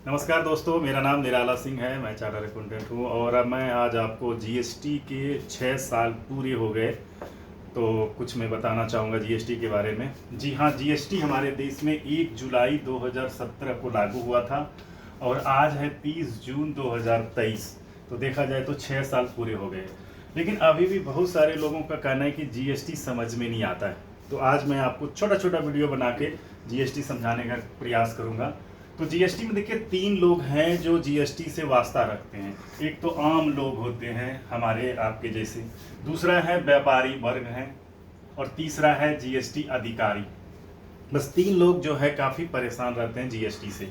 नमस्कार दोस्तों, मेरा नाम निराला सिंह है। मैं चार्टर्ड अकाउंटेंट हूँ और अब मैं आज आपको जीएसटी के 6 साल पूरे हो गए तो कुछ मैं बताना चाहूँगा जीएसटी के बारे में। जी हाँ, जीएसटी हमारे देश में 1 जुलाई 2017 को लागू हुआ था और आज है 30 जून 2023। तो देखा जाए तो 6 साल पूरे हो गए, लेकिन अभी भी बहुत सारे लोगों का कहना है कि जीएसटी समझ में नहीं आता है। तो आज मैं आपको छोटा छोटा वीडियो बना के जीएसटी समझाने का प्रयास करूँगा। तो जीएसटी में देखिए 3 लोग हैं जो जीएसटी से वास्ता रखते हैं। एक तो आम लोग होते हैं हमारे आपके जैसे, दूसरा है व्यापारी वर्ग हैं और तीसरा है जीएसटी अधिकारी। बस 3 लोग जो है काफ़ी परेशान रहते हैं जीएसटी से।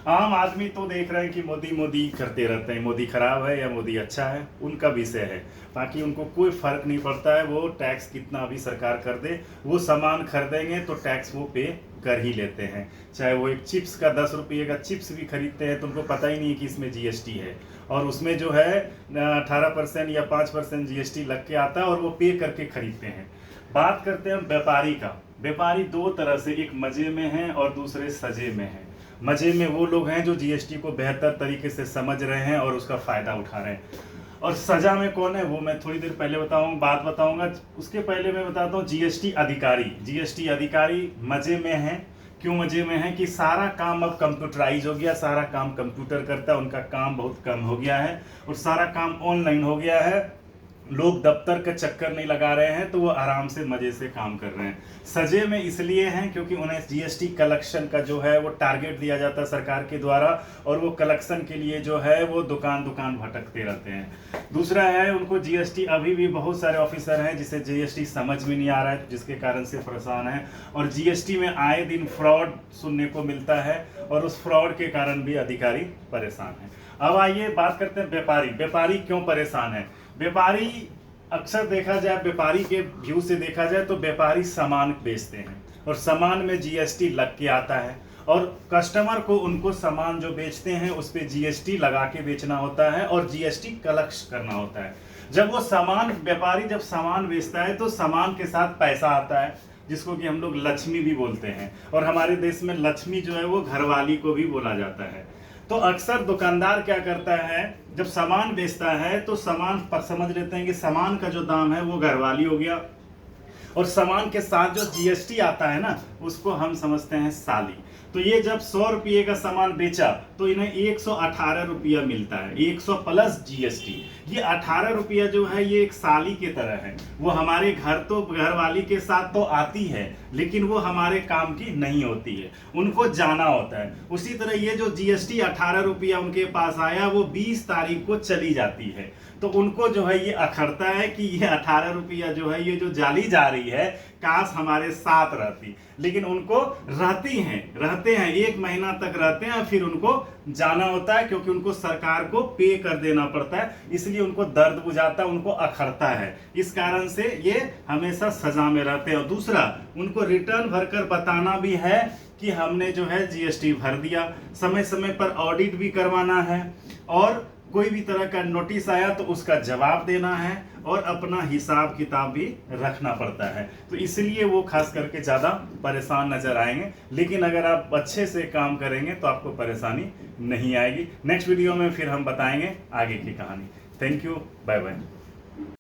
आम आदमी तो देख रहे हैं कि मोदी मोदी करते रहते हैं, मोदी खराब है या मोदी अच्छा है उनका विषय है, बाकी उनको कोई फर्क नहीं पड़ता है। वो टैक्स कितना भी सरकार कर दे, वो सामान खरीदेंगे तो टैक्स वो पे कर ही लेते हैं। चाहे वो एक चिप्स का 10 रुपये का चिप्स भी खरीदते हैं तो उनको पता ही नहीं कि इसमें जीएसटी है, और उसमें जो है 18% या 5% जीएसटी लग के आता है और वो पे करके खरीदते हैं। बात करते हैं व्यापारी का। व्यापारी 2 तरह से, एक मजे में है और दूसरे सजे में है। मजे में वो लोग हैं जो जीएसटी को बेहतर तरीके से समझ रहे हैं और उसका फ़ायदा उठा रहे हैं, और सजा में कौन है वो मैं थोड़ी देर पहले बताऊंगा। उसके पहले मैं बताता हूँ जीएसटी अधिकारी। जीएसटी अधिकारी मजे में है। क्यों मजे में है? कि सारा काम अब कंप्यूटराइज हो गया, सारा काम कंप्यूटर करता है, उनका काम बहुत कम हो गया है और सारा काम ऑनलाइन हो गया है। लोग दफ्तर का चक्कर नहीं लगा रहे हैं, तो वो आराम से मजे से काम कर रहे हैं। सजे में इसलिए हैं क्योंकि उन्हें जीएसटी कलेक्शन का जो है वो टारगेट दिया जाता है सरकार के द्वारा, और वो कलेक्शन के लिए जो है वो दुकान दुकान भटकते रहते हैं। दूसरा है, उनको जीएसटी, अभी भी बहुत सारे ऑफिसर हैं जिसे जीएसटी समझ में नहीं आ रहा है, जिसके कारण से परेशान है, और जीएसटी में आए दिन फ्रॉड सुनने को मिलता है और उस फ्रॉड के कारण भी अधिकारी परेशान है। अब आइए बात करते हैं व्यापारी। व्यापारी क्यों परेशान है? व्यापारी अक्सर देखा जाए, व्यापारी के व्यू से देखा जाए तो व्यापारी सामान बेचते हैं और सामान में जीएसटी लग के आता है, और कस्टमर को उनको सामान जो बेचते हैं उस पर जीएसटी लगा के बेचना होता है और जीएसटी कलेक्ट करना होता है। जब वो सामान, व्यापारी जब सामान बेचता है तो सामान के साथ पैसा आता है, जिसको कि हम लोग लक्ष्मी भी बोलते हैं, और हमारे देश में लक्ष्मी जो है वो घरवाली को भी बोला जाता है। तो अक्सर दुकानदार क्या करता है, जब सामान बेचता है तो सामान पर समझ लेते हैं कि सामान का जो दाम है वो घरवाली हो गया, और सामान के साथ जो जीएसटी आता है ना उसको हम समझते हैं साली। तो ये जब 100 रुपये का सामान बेचा तो इन्हें 118 रुपया मिलता है, 100 प्लस जीएसटी। ये 18 रुपया जो है ये एक साली के तरह है। वो हमारे घर, तो घरवाली के साथ तो आती है लेकिन वो हमारे काम की नहीं होती है, उनको जाना होता है। उसी तरह ये जो जीएसटी 18 रुपया उनके पास आया वो 20 तारीख को चली जाती है, तो उनको जो है ये अखरता है कि ये 18 रुपया जो है ये जो जाली जा रही है काश हमारे साथ रहती, लेकिन उनको रहते हैं 1 महीना तक रहते हैं, फिर उनको जाना होता है क्योंकि उनको सरकार को पे कर देना पड़ता है, इसलिए उनको दर्द बुझाता है, उनको अखरता है। इस कारण से ये हमेशा सजा में रहते हैं। और दूसरा, उनको रिटर्न भरकर बताना भी है कि हमने जो है जीएसटी भर दिया। समय समय पर ऑडिट भी करवाना है, और कोई भी तरह का नोटिस आया तो उसका जवाब देना है, और अपना हिसाब किताब भी रखना पड़ता है। तो इसलिए वो खास करके ज़्यादा परेशान नजर आएंगे, लेकिन अगर आप अच्छे से काम करेंगे तो आपको परेशानी नहीं आएगी। नेक्स्ट वीडियो में फिर हम बताएंगे आगे की कहानी। Thank you, bye bye.